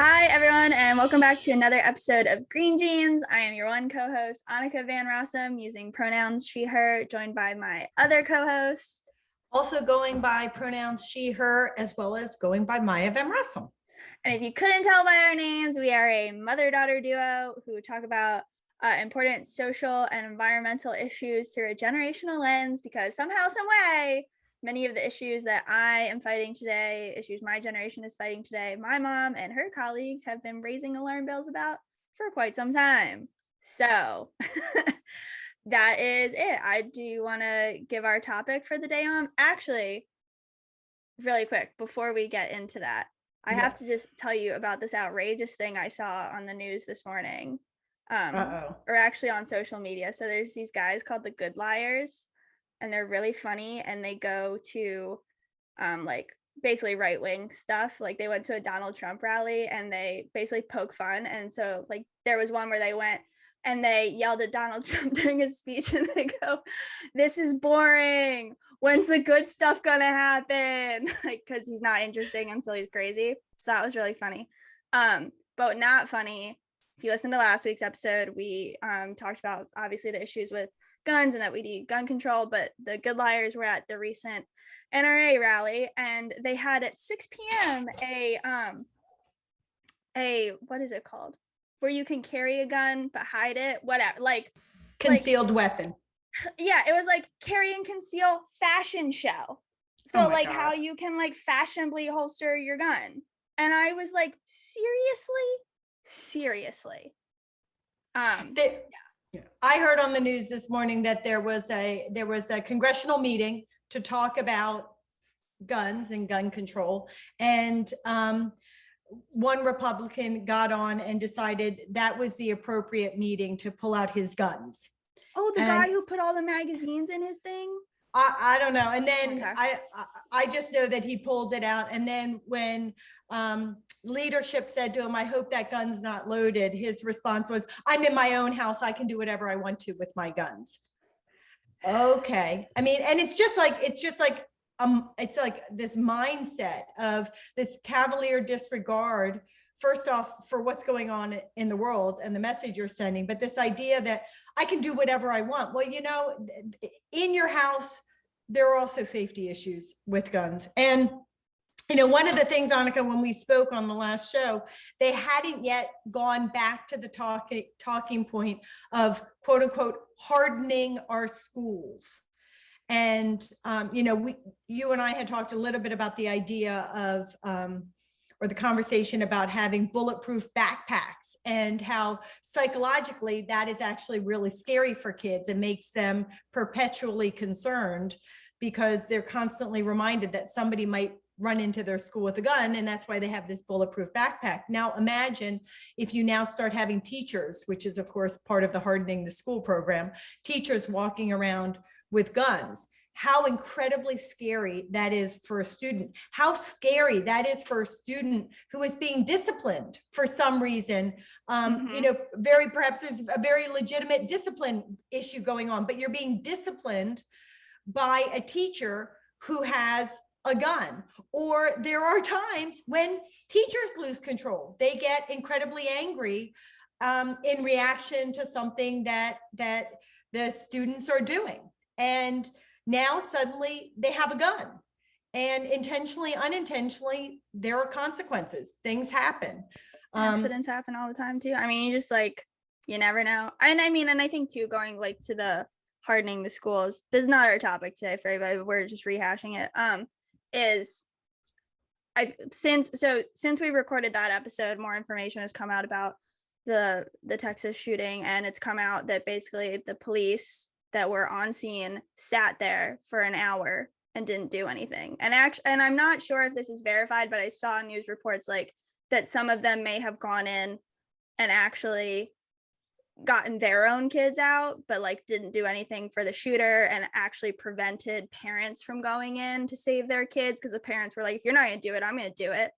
Hi, everyone, and welcome back to another episode of Green Jeans. I am your one co-host, Annika Van Rossum, using pronouns she, her, joined by my other co-host. Also going by pronouns she, her, as well as going by Maya Van Rossum. And if you couldn't tell by our names, we are a mother-daughter duo who talk about important social and environmental issues through a generational lens, because somehow, some way, many of the issues that I am fighting today, issues my generation is fighting today, my mom and her colleagues have been raising alarm bells about for quite some time. So that is it. I do want to give our topic for the day on. Actually, really quick, before we get into that, I have to just tell you about this outrageous thing I saw on the news this morning. Or actually on social media. So there's these guys called the Good Liars, and they're really funny, and they go to like basically right-wing stuff. Like they went to a Donald Trump rally and they basically poke fun. And so like there was one where they went and they yelled at Donald Trump during his speech, and they go, "This is boring. When's the good stuff gonna happen?" Like, because he's not interesting until he's crazy. So that was really funny. But not funny. If you listened to last week's episode, we talked about obviously the issues with guns and that we need gun control, but the Good Liars were at the recent NRA rally, and they had at 6 p.m. a what is it called, where you can carry a gun but hide it, whatever, like concealed weapon. Yeah, it was like carry and conceal fashion show. So like God. How you can like fashionably holster your gun. And I was like, seriously. I heard on the news this morning that there was a congressional meeting to talk about guns and gun control, and one Republican got on and decided that was the appropriate meeting to pull out his guns. Oh, the guy who put all the magazines in his thing? I don't know. And then I just know that he pulled it out. And then when leadership said to him, "I hope that gun's not loaded," his response was, "I'm in my own house. I can do whatever I want to with my guns." Okay. I mean, and it's like this mindset of this cavalier disregard, first off, for what's going on in the world and the message you're sending, but this idea that I can do whatever I want. Well, you know, in your house, there are also safety issues with guns. And, you know, one of the things, Annika, when we spoke on the last show, they hadn't yet gone back to the talking point of, quote unquote, hardening our schools. And, you know, you and I had talked a little bit about the idea of, or the conversation about having bulletproof backpacks, and how psychologically that is actually really scary for kids and makes them perpetually concerned because they're constantly reminded that somebody might run into their school with a gun, and that's why they have this bulletproof backpack. Now imagine if you now start having teachers, which is of course part of the hardening the school program, teachers walking around with guns. How incredibly scary that is for a student. How scary that is for a student who is being disciplined for some reason. You know, perhaps there's a very legitimate discipline issue going on, but you're being disciplined by a teacher who has a gun. Or there are times when teachers lose control. They get incredibly angry in reaction to something that the students are doing. And now suddenly they have a gun, and intentionally, unintentionally, there are consequences. Things happen. Accidents happen all the time too. I mean, you just like, you never know. And I mean, and I think too, going like to the hardening the schools, this is not our topic today for everybody, we're just rehashing it. Since we recorded that episode, more information has come out about the Texas shooting, and it's come out that basically the police that were on scene sat there for an hour and didn't do anything. And I'm not sure if this is verified, but I saw news reports like that some of them may have gone in and actually gotten their own kids out, but like didn't do anything for the shooter, and actually prevented parents from going in to save their kids, because the parents were like, "If you're not gonna do it, I'm gonna do it."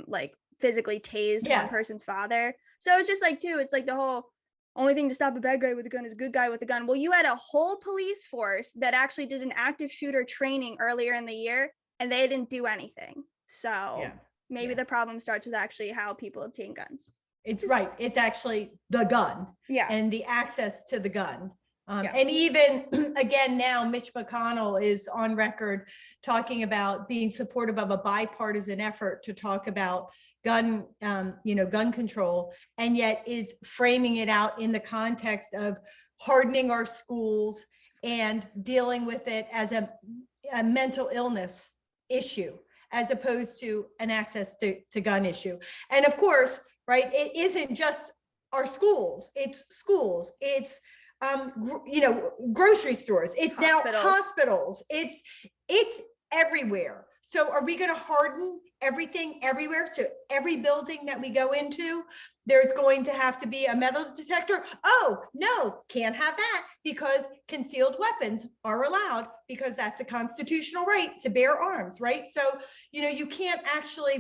Like physically tased one person's father. So it's just like too, it's like the whole only thing to stop a bad guy with a gun is a good guy with a gun. Well, you had a whole police force that actually did an active shooter training earlier in the year, and they didn't do anything. So maybe the problem starts with actually how people obtain guns. It's right. It's actually the gun and the access to the gun. And even again, now Mitch McConnell is on record talking about being supportive of a bipartisan effort to talk about gun control, and yet is framing it out in the context of hardening our schools and dealing with it as a mental illness issue, as opposed to an access to gun issue. And of course, right, it isn't just our schools, it's grocery stores, it's hospitals. Now hospitals, it's everywhere. So are we going to harden everything everywhere? So every building that we go into, there's going to have to be a metal detector? Oh, no, can't have that, because concealed weapons are allowed, because that's a constitutional right to bear arms, right? So, you can't actually,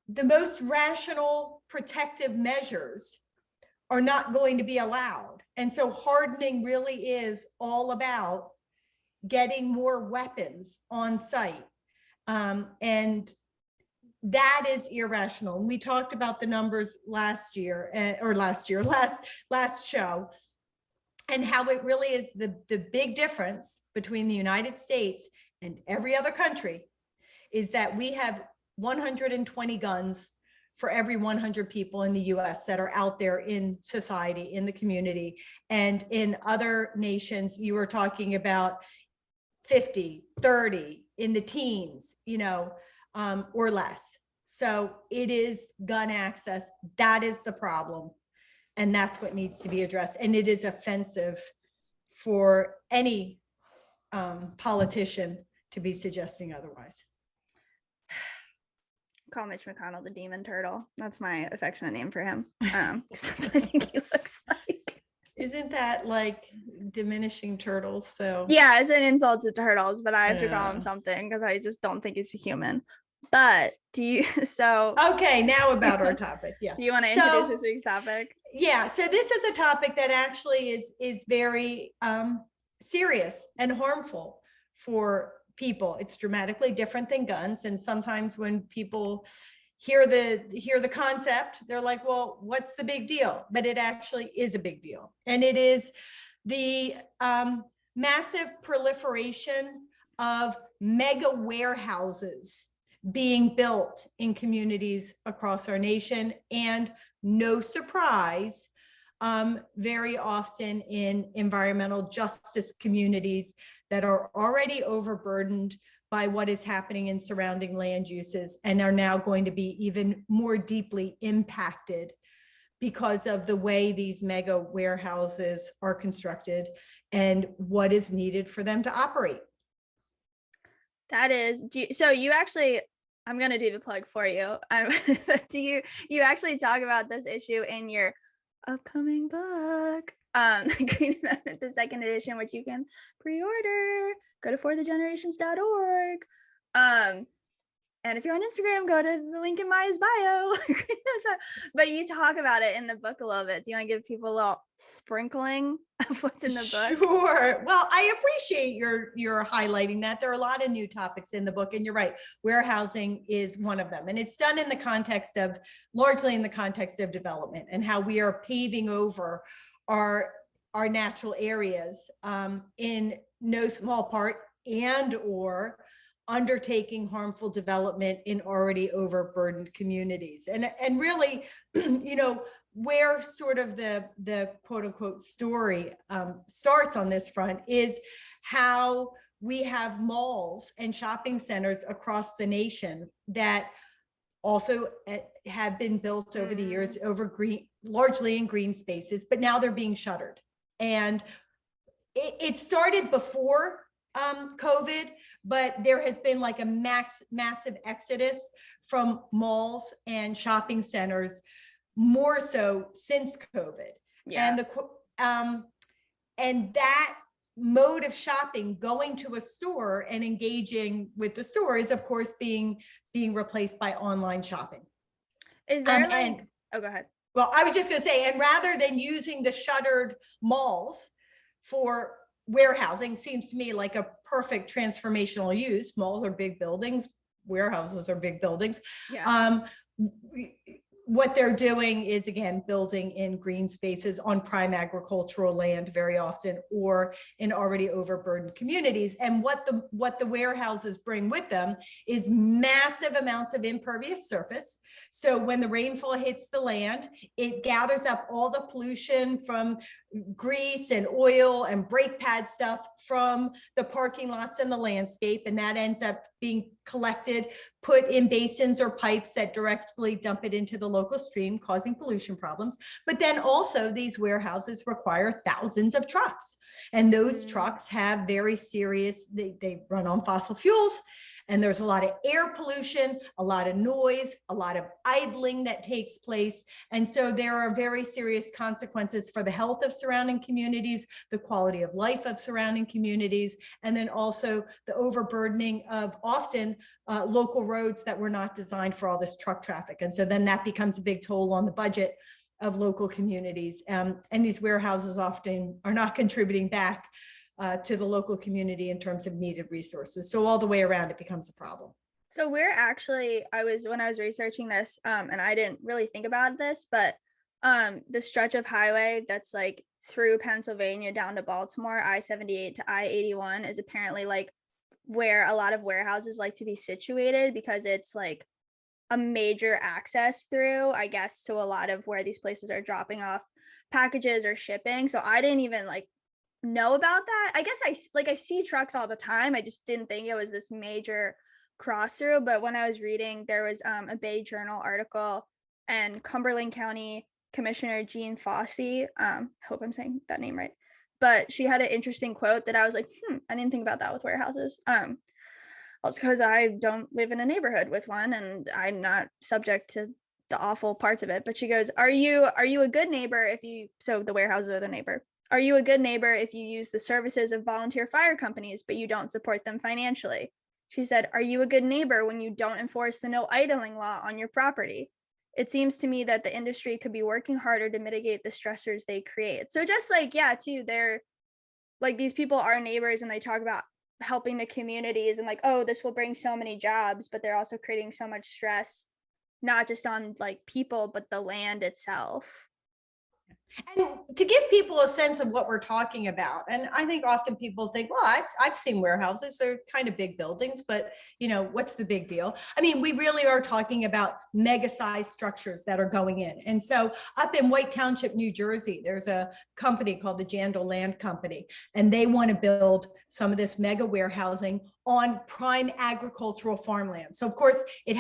the most rational protective measures are not going to be allowed. And so hardening really is all about getting more weapons on site. And that is irrational. And we talked about the numbers last show, and how it really is the big difference between the United States and every other country is that we have 120 guns for every 100 people in the US that are out there in society, in the community. And in other nations, you were talking about 50, 30, in the teens, or less. So it is gun access. That is the problem. And that's what needs to be addressed. And it is offensive for any politician to be suggesting otherwise. Call Mitch McConnell the demon turtle. That's my affectionate name for him. That's what I think he looks like. Isn't that like diminishing turtles though? Yeah, it's an insult to turtles, but I have to call him something because I just don't think he's a human. But okay, now about our topic. Yeah. Do you want to introduce this week's topic? Yeah, so this is a topic that actually is very serious and harmful for people. It's dramatically different than guns. And sometimes when people hear the concept, they're like, well, what's the big deal? But it actually is a big deal. And it is the massive proliferation of mega warehouses being built in communities across our nation. And no surprise, very often in environmental justice communities that are already overburdened by what is happening in surrounding land uses, and are now going to be even more deeply impacted because of the way these mega warehouses are constructed and what is needed for them to operate. That is, so you actually, I'm going to do the plug for you. You actually talk about this issue in your upcoming book, Green Amendment, the second edition, which you can pre-order. Go to forthegenerations.org. And if you're on Instagram, go to the link in Maya's bio. But you talk about it in the book a little bit. Do you want to give people a little sprinkling of what's in the book? Sure. Well, I appreciate your highlighting that. There are a lot of new topics in the book, and you're right. Warehousing is one of them. And it's done in the context of, largely in the context of development, and how we are paving over our natural areas in no small part, and or undertaking harmful development in already overburdened communities. And really, where sort of the quote unquote story starts on this front is how we have malls and shopping centers across the nation that also have been built over the years largely in green spaces, but now they're being shuttered. And it started before COVID, but there has been like a massive exodus from malls and shopping centers, more so since COVID. Yeah. And that mode of shopping, going to a store and engaging with the store, is of course being replaced by online shopping. Is there oh, go ahead. Well, I was just going to say, and rather than using the shuttered malls for warehousing, seems to me like a perfect transformational use. Malls are big buildings, warehouses or big buildings. Yeah. What they're doing is, again, building in green spaces on prime agricultural land very often, or in already overburdened communities. And what the warehouses bring with them is massive amounts of impervious surface. So when the rainfall hits the land, it gathers up all the pollution from grease and oil and brake pad stuff from the parking lots and the landscape, and that ends up being collected, put in basins or pipes that directly dump it into the local stream, causing pollution problems. But then also these warehouses require thousands of trucks, and those trucks have very serious, they run on fossil fuels, and there's a lot of air pollution, a lot of noise, a lot of idling that takes place. And so there are very serious consequences for the health of surrounding communities, the quality of life of surrounding communities, and then also the overburdening of often local roads that were not designed for all this truck traffic. And so then that becomes a big toll on the budget of local communities. And these warehouses often are not contributing back to the local community in terms of needed resources. So all the way around, it becomes a problem. So we're actually, when I was researching this, and I didn't really think about this, but the stretch of highway that's like through Pennsylvania down to Baltimore, I-78 to I-81, is apparently like where a lot of warehouses like to be situated, because it's like a major access through, I guess, to a lot of where these places are dropping off packages or shipping. So I didn't even like know about that. I guess I see trucks all the time. I just didn't think it was this major cross through. But when I was reading, there was a Bay Journal article, and Cumberland County Commissioner Jean Fossey, hope I'm saying that name right, but she had an interesting quote that I was like, I didn't think about that with warehouses. Also because I don't live in a neighborhood with one, and I'm not subject to the awful parts of it. But she goes, are you a good neighbor if you, so the warehouses are the neighbor, are you a good neighbor if you use the services of volunteer fire companies, but you don't support them financially? She said, are you a good neighbor when you don't enforce the no idling law on your property? It seems to me that the industry could be working harder to mitigate the stressors they create. So just like, yeah, too, they're like, these people are neighbors, and they talk about helping the communities and like, oh, this will bring so many jobs, but they're also creating so much stress, not just on like people, but the land itself. And to give people a sense of what we're talking about, and I think often people think, well, I've seen warehouses, they're kind of big buildings, but what's the big deal? I mean, we really are talking about mega sized structures that are going in. And so up in White Township, New Jersey, there's a company called the Jandal Land Company, and they want to build some of this mega warehousing on prime agricultural farmland. So of course this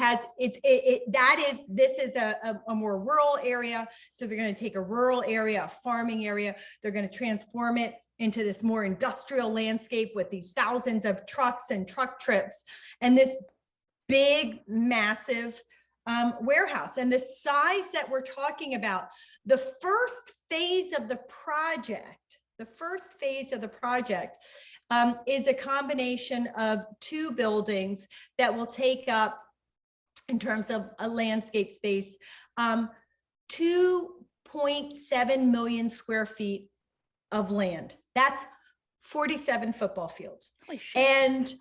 is a more rural area. So they're going to take a rural area, a farming area, they're going to transform it into this more industrial landscape with these thousands of trucks and truck trips, and this big, massive warehouse. And the size that we're talking about, the first phase of the project is a combination of two buildings that will take up, in terms of a landscape space, 2.7 million square feet of land. That's 47 football fields. And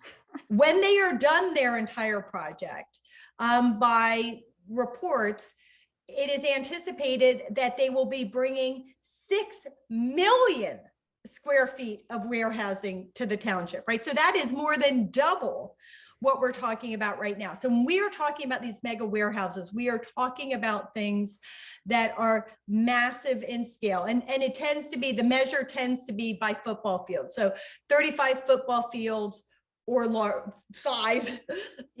when they are done their entire project, by reports, it is anticipated that they will be bringing 6 million square feet of warehousing to the township, right? So that is more than double what we're talking about right now. So when we are talking about these mega warehouses, we are talking about things that are massive in scale. And the measure tends to be by football field. So 35 football fields or size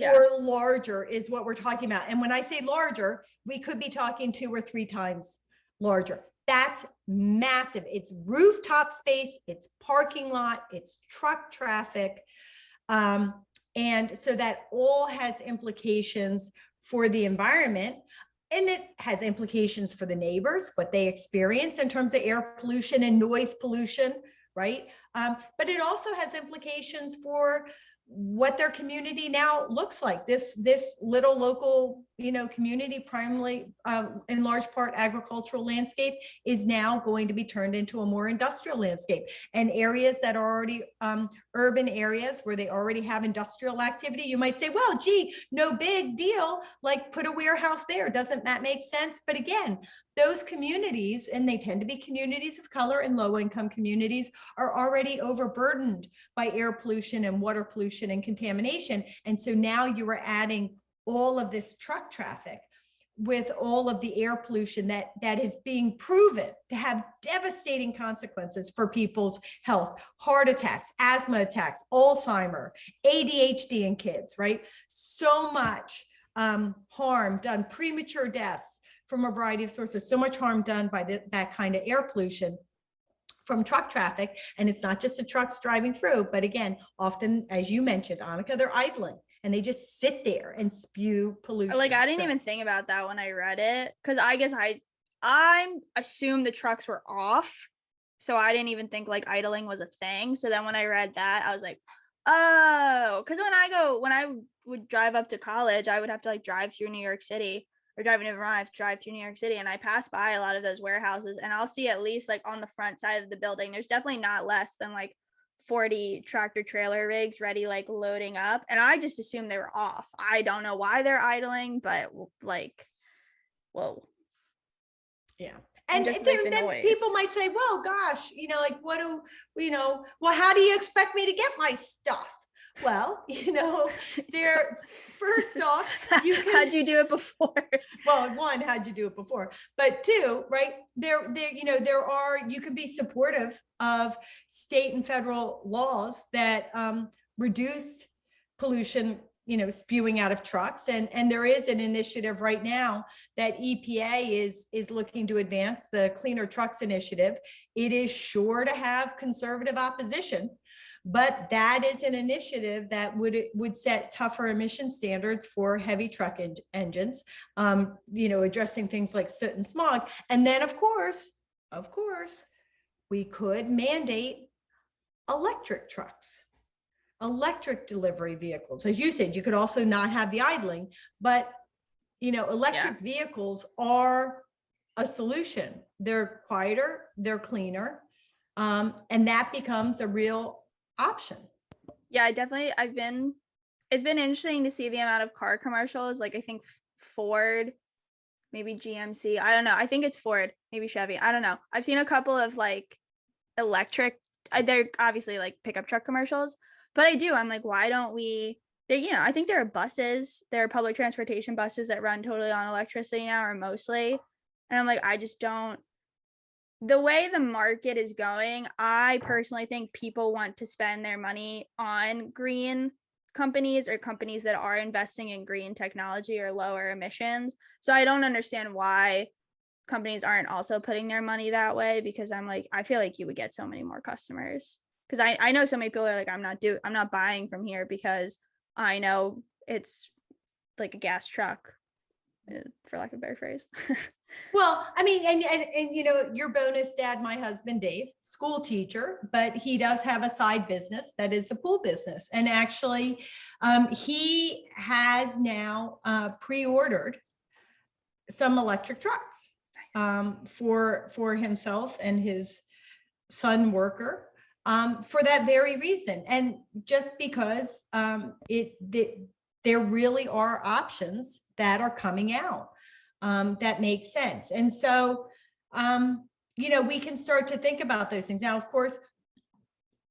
or larger is what we're talking about. And when I say larger, we could be talking 2 or 3 times larger. That's massive. It's rooftop space, it's parking lot, it's truck traffic. And so that all has implications for the environment, and it has implications for the neighbors, what they experience in terms of air pollution and noise pollution, right? But it also has implications for what their community now looks like. This little local, community, primarily in large part agricultural landscape, is now going to be turned into a more industrial landscape. And areas that are already urban areas where they already have industrial activity, you might say, well, gee, no big deal, like put a warehouse there. Doesn't that make sense? But again, those communities, and they tend to be communities of color and low income communities, are already overburdened by air pollution and water pollution and contamination. And so now you are adding all of this truck traffic with all of the air pollution that is being proven to have devastating consequences for people's health, heart attacks, asthma attacks, Alzheimer, ADHD in kids, right? So much harm done, premature deaths from a variety of sources, so much harm done by that kind of air pollution from truck traffic. And it's not just the trucks driving through, but again, often, as you mentioned, Annika, they're idling. And they just sit there and spew pollution. Like, I didn't even think about that when I read it, because I guess I assumed the trucks were off, so I didn't even think like idling was a thing. So then when I read that, I was like, oh, because when I would drive up to college, I would have to like drive through New York City, or drive through New York City, and I pass by a lot of those warehouses, and I'll see at least like on the front side of the building, there's definitely not less than like 40 tractor trailer rigs ready, like loading up, and I just assumed they were off. I don't know why they're idling, but like, whoa. Yeah. And then people might say, well, gosh, like, what do, well, how do you expect me to get my stuff? Well, they're, first off, how'd you do it before? Well, one, how'd you do it before? But two, right, you can be supportive of state and federal laws that reduce pollution, spewing out of trucks. And there is an initiative right now that EPA is looking to advance, the Cleaner Trucks Initiative. It is sure to have conservative opposition, but that is an initiative that would set tougher emission standards for heavy truck engines, addressing things like soot and smog. And then of course, we could mandate electric trucks, electric delivery vehicles. As you said, you could also not have the idling, but electric vehicles are a solution. They're quieter, they're cleaner, and that becomes a real option. Yeah, it's been interesting to see the amount of car commercials. Like, I think Ford, maybe GMC, I don't know, I think it's Ford, maybe Chevy, I don't know. I've seen a couple of like electric, they're obviously like pickup truck commercials, but I'm like, why don't we, I think there are public transportation buses that run totally on electricity now, or mostly, and I'm like, I just don't, the way the market is going, I personally think people want to spend their money on green companies, or companies that are investing in green technology or lower emissions. So I don't understand why companies aren't also putting their money that way, because I'm like, I feel like you would get so many more customers. Because I know so many people are like, I'm not buying from here because I know it's like a gas truck, for lack of a better phrase. Well, I mean, and your bonus dad, my husband, Dave, school teacher, but he does have a side business that is a pool business. And actually, he has now pre-ordered some electric trucks for himself and his son worker, for that very reason. And just because there really are options that are coming out that make sense. And so, we can start to think about those things. Now, of course,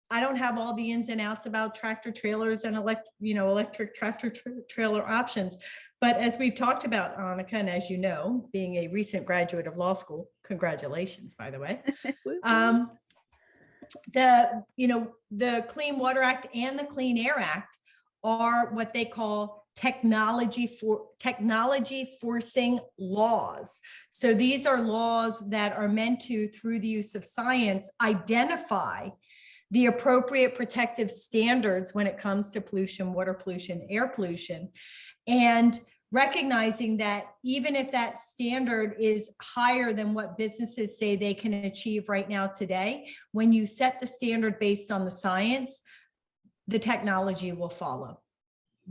I don't have all the ins and outs about tractor trailers and electric tractor trailer options. But as we've talked about, Annika, and as you know, being a recent graduate of law school, congratulations, by the way. The Clean Water Act and the Clean Air Act are what they call technology forcing laws. So these are laws that are meant to, through the use of science, identify the appropriate protective standards when it comes to pollution, water pollution, air pollution, and recognizing that even if that standard is higher than what businesses say they can achieve right now today, when you set the standard based on the science, the technology will follow.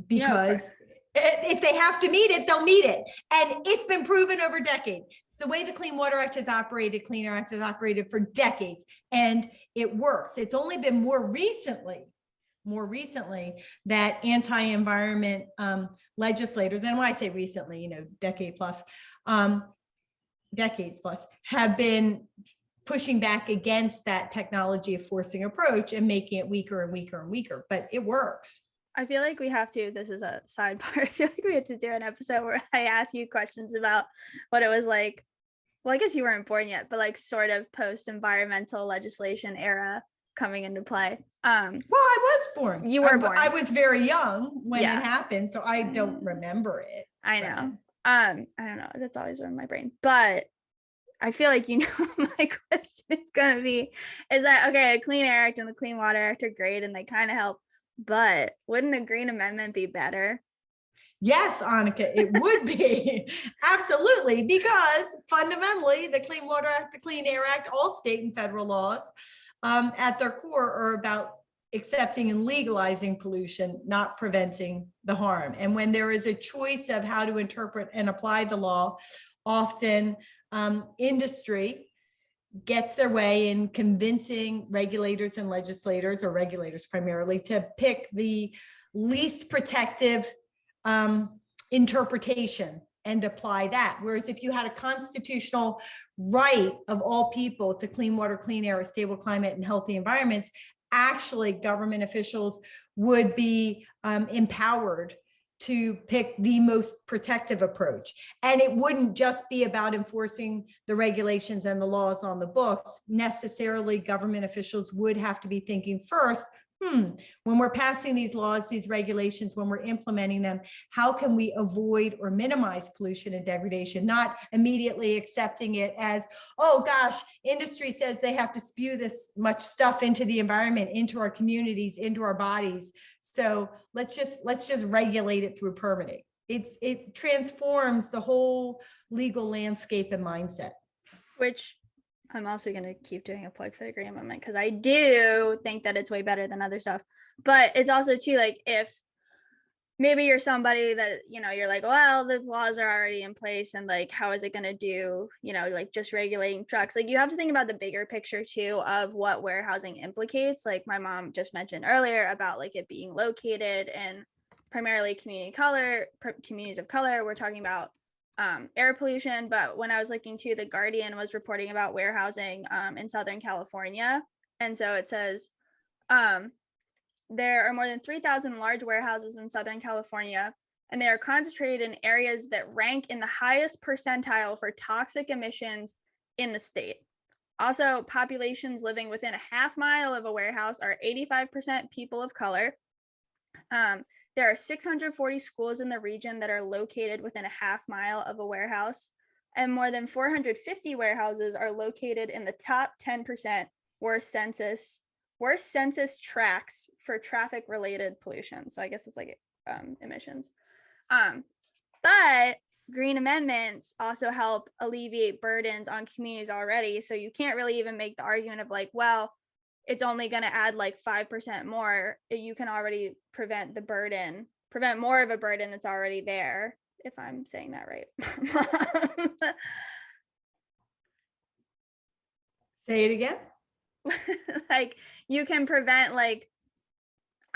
Because if they have to meet it, they'll meet it. And it's been proven over decades. It's the way the Clean Water Act has operated, Clean Air Act has operated for decades, and it works. It's only been more recently more recently that anti-environment legislators, and when I say recently, decades plus, have been pushing back against that technology of forcing approach and making it weaker and weaker and weaker, but it works. I feel like we have to, this is a sidebar, I feel like we have to do an episode where I ask you questions about what it was like. Well, I guess you weren't born yet, but like sort of post-environmental legislation era coming into play. Well, I was born. You were born. I was very young when Yeah. it happened, so I don't remember it. I know. I don't know. That's always in my brain. But I feel like my question is gonna be, is that okay, the Clean Air Act and the Clean Water Act are great and they kind of help, but wouldn't a green amendment be better? Yes, Annika, it would be. Absolutely, because fundamentally the Clean Water Act, the Clean Air Act, all state and federal laws at their core are about accepting and legalizing pollution, not preventing the harm. And when there is a choice of how to interpret and apply the law, often industry gets their way in convincing regulators and legislators, or regulators primarily, to pick the least protective interpretation and apply that. Whereas if you had a constitutional right of all people to clean water, clean air, a stable climate, and healthy environments, actually government officials would be empowered to pick the most protective approach. And it wouldn't just be about enforcing the regulations and the laws on the books. Necessarily, government officials would have to be thinking first, when we're passing these laws, these regulations, when we're implementing them, how can we avoid or minimize pollution and degradation? Not immediately accepting it as, oh gosh, industry says they have to spew this much stuff into the environment, into our communities, into our bodies. So let's just regulate it through permitting. It transforms the whole legal landscape and mindset. Which I'm also going to keep doing a plug for the Green Amendment because I do think that it's way better than other stuff. But it's also too, like, if maybe you're somebody that, you're like, well, the laws are already in place and like, how is it going to do, like just regulating trucks? Like, you have to think about the bigger picture too of what warehousing implicates. Like my mom just mentioned earlier about like it being located in primarily communities of color. We're talking about air pollution, but when I was looking too, The Guardian was reporting about warehousing in Southern California. And so it says there are more than 3,000 large warehouses in Southern California, and they are concentrated in areas that rank in the highest percentile for toxic emissions in the state. Also, populations living within a half mile of a warehouse are 85% people of color. There are 640 schools in the region that are located within a half mile of a warehouse, and more than 450 warehouses are located in the top 10% worst census tracts for traffic-related pollution. So I guess it's like emissions. But green amendments also help alleviate burdens on communities already. So you can't really even make the argument of like, well, it's only going to add like 5% more. You can already prevent more of a burden that's already there, if I'm saying that right. Say it again. Like you can prevent, like,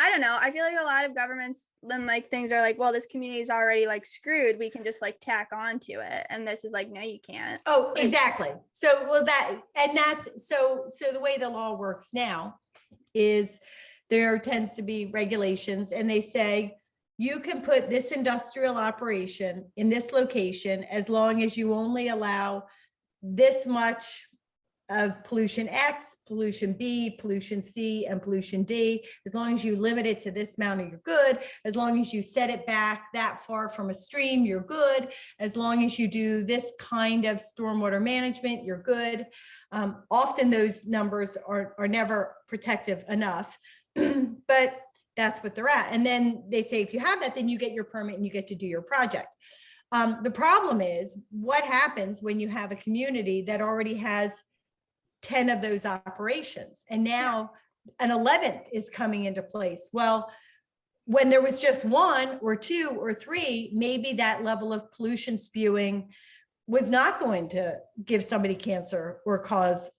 I don't know. I feel like a lot of governments then like things are like, well, this community is already like screwed. We can just like tack on to it. And this is like, no, you can't. Oh, exactly. So, well, that's the way the law works now is there tends to be regulations and they say, you can put this industrial operation in this location as long as you only allow this much of pollution X, pollution B, pollution C, and pollution D. As long as you limit it to this amount, you're good. As long as you set it back that far from a stream, you're good. As long as you do this kind of stormwater management, you're good. Often those numbers are never protective enough, but that's what they're at. And then they say, if you have that, then you get your permit and you get to do your project. The problem is what happens when you have a community that already has 10 of those operations and now an 11th is coming into place. Well, when there was just 1 or 2 or 3, maybe that level of pollution spewing was not going to give somebody cancer or cause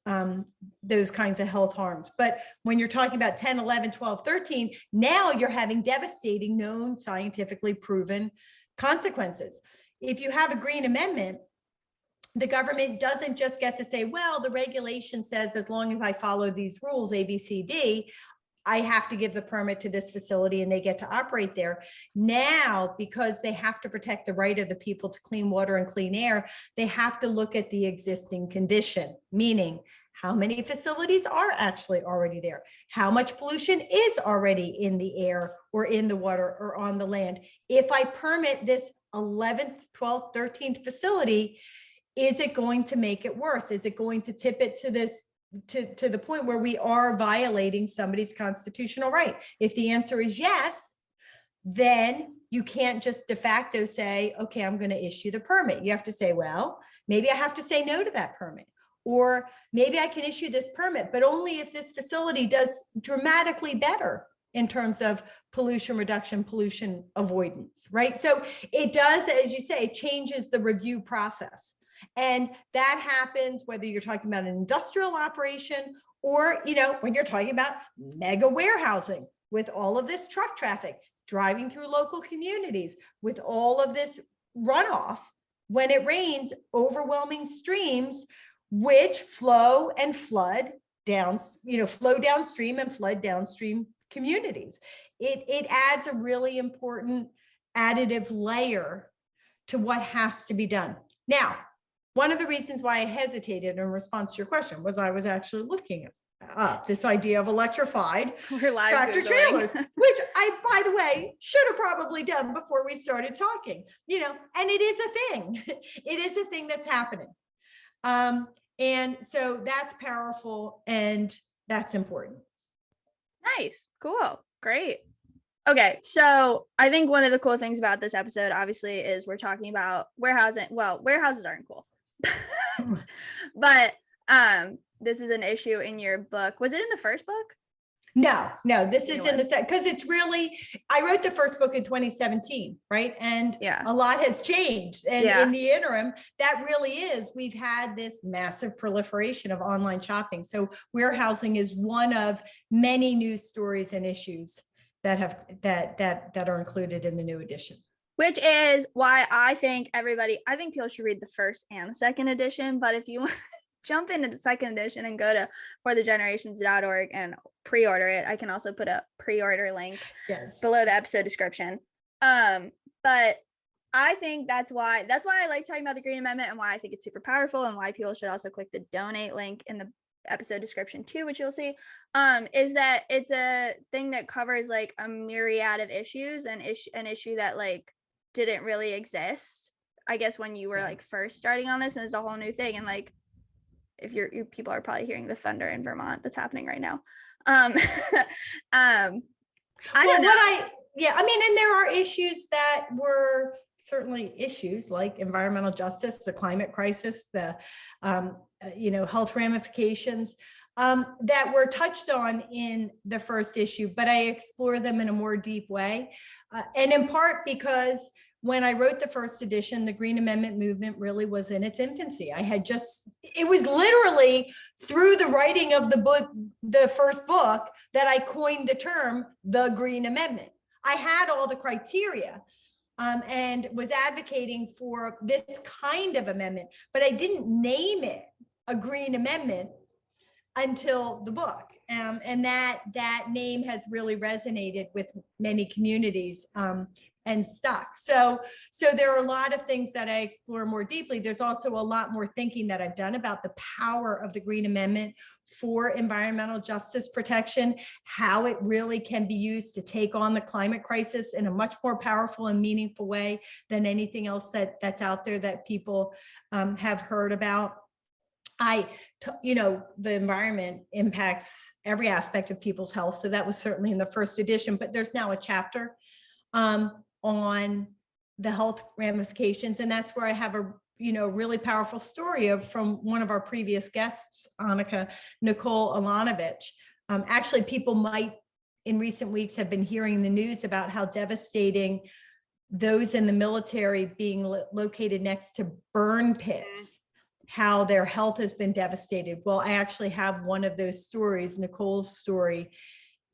those kinds of health harms. But when you're talking about 10, 11, 12, 13, now you're having devastating, known, scientifically proven consequences. If you have a green amendment, the government doesn't just get to say, well, the regulation says as long as I follow these rules, A, B, C, D, I have to give the permit to this facility and they get to operate there. Now, because they have to protect the right of the people to clean water and clean air, they have to look at the existing condition, meaning how many facilities are actually already there? How much pollution is already in the air or in the water or on the land? If I permit this 11th, 12th, 13th facility, is it going to make it worse? Is it going to tip it to this to the point where we are violating somebody's constitutional right? If the answer is yes, then you can't just de facto say, okay, I'm going to issue the permit. You have to say, well, maybe I have to say no to that permit, or maybe I can issue this permit, but only if this facility does dramatically better in terms of pollution reduction, pollution avoidance, right? So it does, as you say, changes the review process. And that happens whether you're talking about an industrial operation or, when you're talking about mega warehousing with all of this truck traffic driving through local communities, with all of this runoff, when it rains, overwhelming streams, which flow and flood down, flow downstream and flood downstream communities. It adds a really important additive layer to what has to be done. Now, one of the reasons why I hesitated in response to your question was I was actually looking up this idea of electrified tractor trailers, which I, by the way, should have probably done before we started talking, and it is a thing. It is a thing that's happening. And so that's powerful and that's important. Nice. Cool. Great. Okay, so I think one of the cool things about this episode, obviously, is we're talking about warehousing. Well, warehouses aren't cool. But this is an issue in your book. Was it in the first book? No, this is in the set because it's really, I wrote the first book in 2017, right? And a lot has changed. And in the interim, that really is, we've had this massive proliferation of online shopping. So warehousing is one of many news stories and issues that have that are included in the new edition. Which is why I think people should read the first and the second edition. But if you want to jump into the second edition and go to forthegenerations.org and pre-order it, I can also put a pre-order link below the episode description. But I think that's why I like talking about the Green Amendment and why I think it's super powerful and why people should also click the donate link in the episode description too, which you'll see, is that it's a thing that covers like a myriad of issues and an issue that like didn't really exist, I guess, when you were like first starting on this, and it's a whole new thing. And like, if your people are probably hearing the thunder in Vermont that's happening right now. I don't know. And there are issues that were certainly issues like environmental justice, the climate crisis, the health ramifications that were touched on in the first issue, but I explore them in a more deep way. And in part because when I wrote the first edition, the Green Amendment movement really was in its infancy. It was literally through the writing of the book, the first book, that I coined the term, the Green Amendment. I had all the criteria and was advocating for this kind of amendment, but I didn't name it a Green Amendment until the book. And that name has really resonated with many communities and stuck. So there are a lot of things that I explore more deeply. There's also a lot more thinking that I've done about the power of the Green Amendment for environmental justice protection, how it really can be used to take on the climate crisis in a much more powerful and meaningful way than anything else that's out there that people have heard about. The environment impacts every aspect of people's health. So that was certainly in the first edition, but there's now a chapter on the health ramifications. And that's where I have a really powerful story from one of our previous guests, Annika Nicole Alanovich. Actually, people might in recent weeks have been hearing the news about how devastating those in the military being located next to burn pits, how their health has been devastated. Well, I actually have one of those stories, Nicole's story,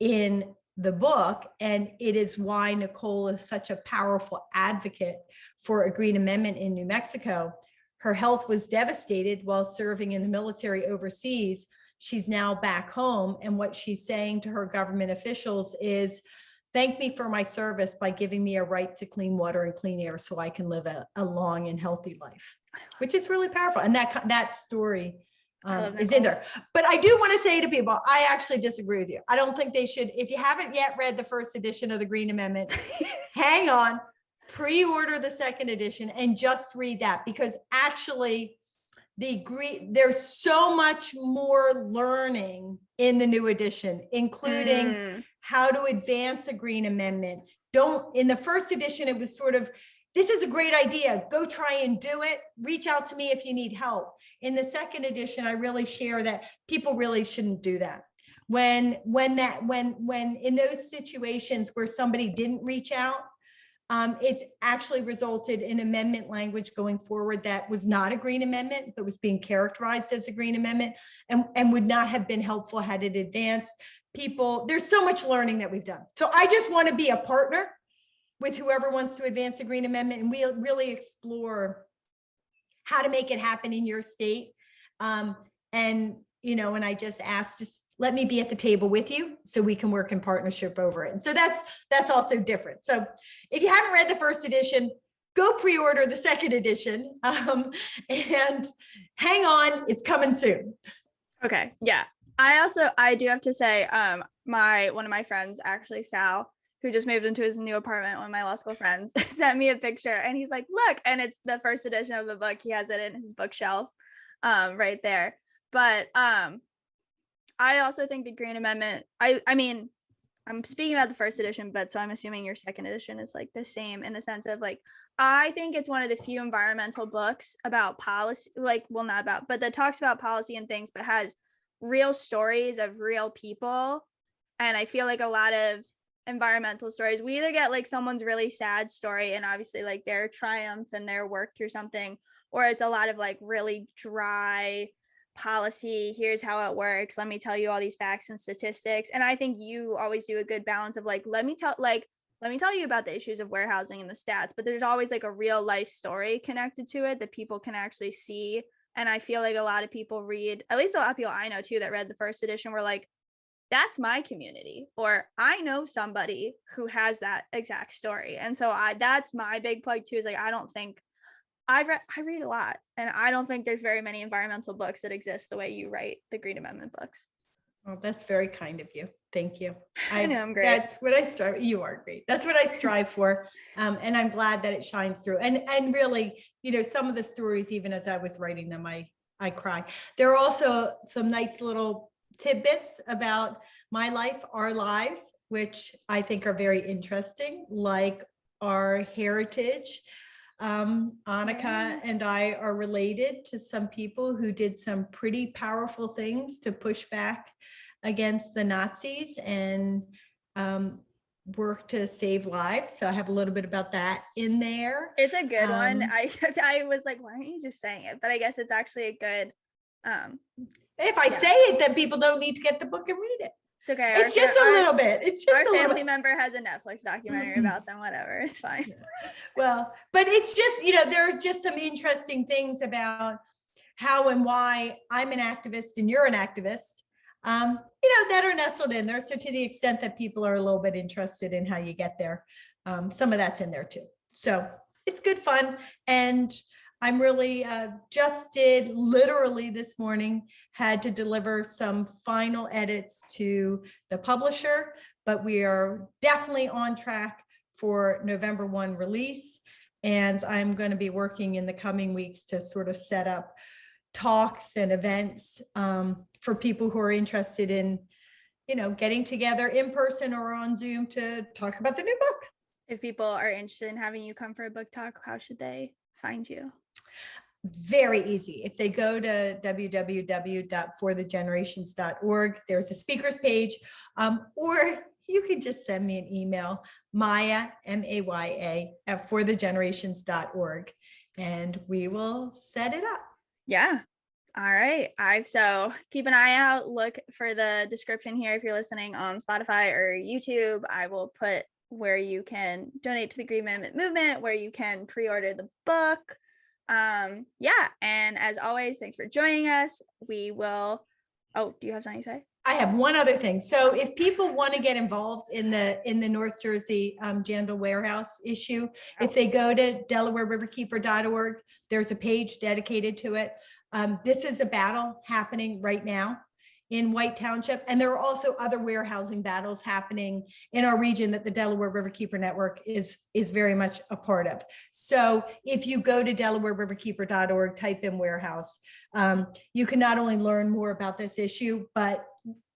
in the book, and it is why Nicole is such a powerful advocate for a Green Amendment in New Mexico. Her health was devastated while serving in the military overseas. She's now back home, and what she's saying to her government officials is, thank me for my service by giving me a right to clean water and clean air so I can live a long and healthy life, which is really powerful. And that story is in there. But I do want to say to people, I actually disagree with you. I don't think they should, if you haven't yet read the first edition of the Green Amendment, hang on, pre-order the second edition and just read that, because actually there's so much more learning in the new edition, including how to advance a Green Amendment. In the first edition, it was sort of, this is a great idea, go try and do it, reach out to me if you need help. In the second edition, I really share that people really shouldn't do that. When in those situations where somebody didn't reach out, it's actually resulted in amendment language going forward that was not a Green Amendment, but was being characterized as a Green Amendment, and would not have been helpful had it advanced. People, there's so much learning that we've done. So I just want to be a partner with whoever wants to advance the Green Amendment, and we'll really explore how to make it happen in your state. And I just asked, just let me be at the table with you so we can work in partnership over it. And so that's also different. So if you haven't read the first edition, go pre-order the second edition, and hang on, it's coming soon. Okay, yeah. I do have to say, one of my friends, actually Sal, who just moved into his new apartment, one of my law school friends, sent me a picture, and he's like, look, and it's the first edition of the book. He has it in his bookshelf right there. But I also think the Green Amendment, I mean, I'm speaking about the first edition, but so I'm assuming your second edition is like the same in the sense of like, I think it's one of the few environmental books about policy, like, well, not about, but that talks about policy and things, but has real stories of real people. And I feel like a lot of environmental stories, we either get like someone's really sad story and obviously like their triumph and their work through something, or it's a lot of like really dry policy, here's how it works, let me tell you all these facts and statistics. And I think you always do a good balance of like, let me tell you about the issues of warehousing and the stats, but there's always like a real life story connected to it that people can actually see. And I feel like a lot of people read, at least a lot of people I know too that read the first edition were like, that's my community, or I know somebody who has that exact story. And so that's my big plug too, is like, I don't think I read a lot, and I don't think there's very many environmental books that exist the way you write the Green Amendment books. Well, that's very kind of you. Thank you. I know I'm great. That's what I strive. You are great. That's what I strive for. And I'm glad that it shines through. And really, some of the stories, even as I was writing them, I cry. There are also some nice little tidbits about my life, our lives, which I think are very interesting, like our heritage. Annika and I are related to some people who did some pretty powerful things to push back against the Nazis and work to save lives. So I have a little bit about that in there. It's a good one. I was like, why aren't you just saying it? But I guess it's actually a good. If I say it, then people don't need to get the book and read it. It's okay. It's just a little bit. It's just our family member has a Netflix documentary about them. Whatever, it's fine. Well, but it's just, there are just some interesting things about how and why I'm an activist and you're an activist, that are nestled in there. So to the extent that people are a little bit interested in how you get there, some of that's in there too. So it's good fun. And I'm really literally this morning, had to deliver some final edits to the publisher, but we are definitely on track for November 1 release. And I'm going to be working in the coming weeks to sort of set up talks and events for people who are interested in, getting together in person or on Zoom to talk about the new book. If people are interested in having you come for a book talk, how should they find you? Very easy. If they go to www.forthegenerations.org, there's a speakers page, or you can just send me an email, Maya, MAYA, at forthegenerations.org, and we will set it up. Yeah. All right. So keep an eye out. Look for the description here if you're listening on Spotify or YouTube. I will put where you can donate to the Green Amendment movement, where you can pre-order the book. Yeah. And as always, thanks for joining us. We will. Oh, do you have something to say? I have one other thing. So if people want to get involved in the North Jersey Janville warehouse issue, if they go to DelawareRiverkeeper.org, there's a page dedicated to it. This is a battle happening right now in White Township, and there are also other warehousing battles happening in our region that the Delaware Riverkeeper Network is very much a part of. So if you go to DelawareRiverkeeper.org, type in warehouse, you can not only learn more about this issue, but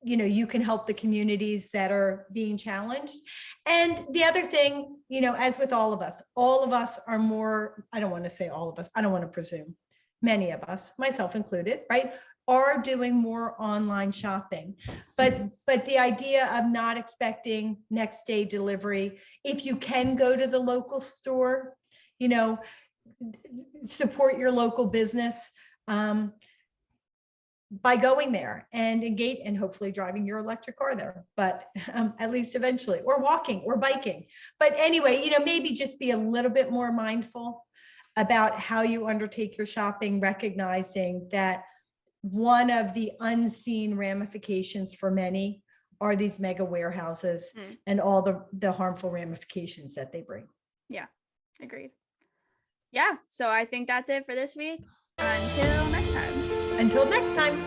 you can help the communities that are being challenged. And the other thing, as with all of us are more, I don't want to say all of us, I don't want to presume, many of us, myself included, right, are doing more online shopping. But the idea of not expecting next day delivery, if you can go to the local store, support your local business by going there and engage, and hopefully driving your electric car there, but at least eventually, or walking or biking. But anyway, maybe just be a little bit more mindful about how you undertake your shopping, recognizing that one of the unseen ramifications for many are these mega warehouses and all the harmful ramifications that they bring. Yeah, agreed. Yeah, so I think that's it for this week. Until next time. Until next time.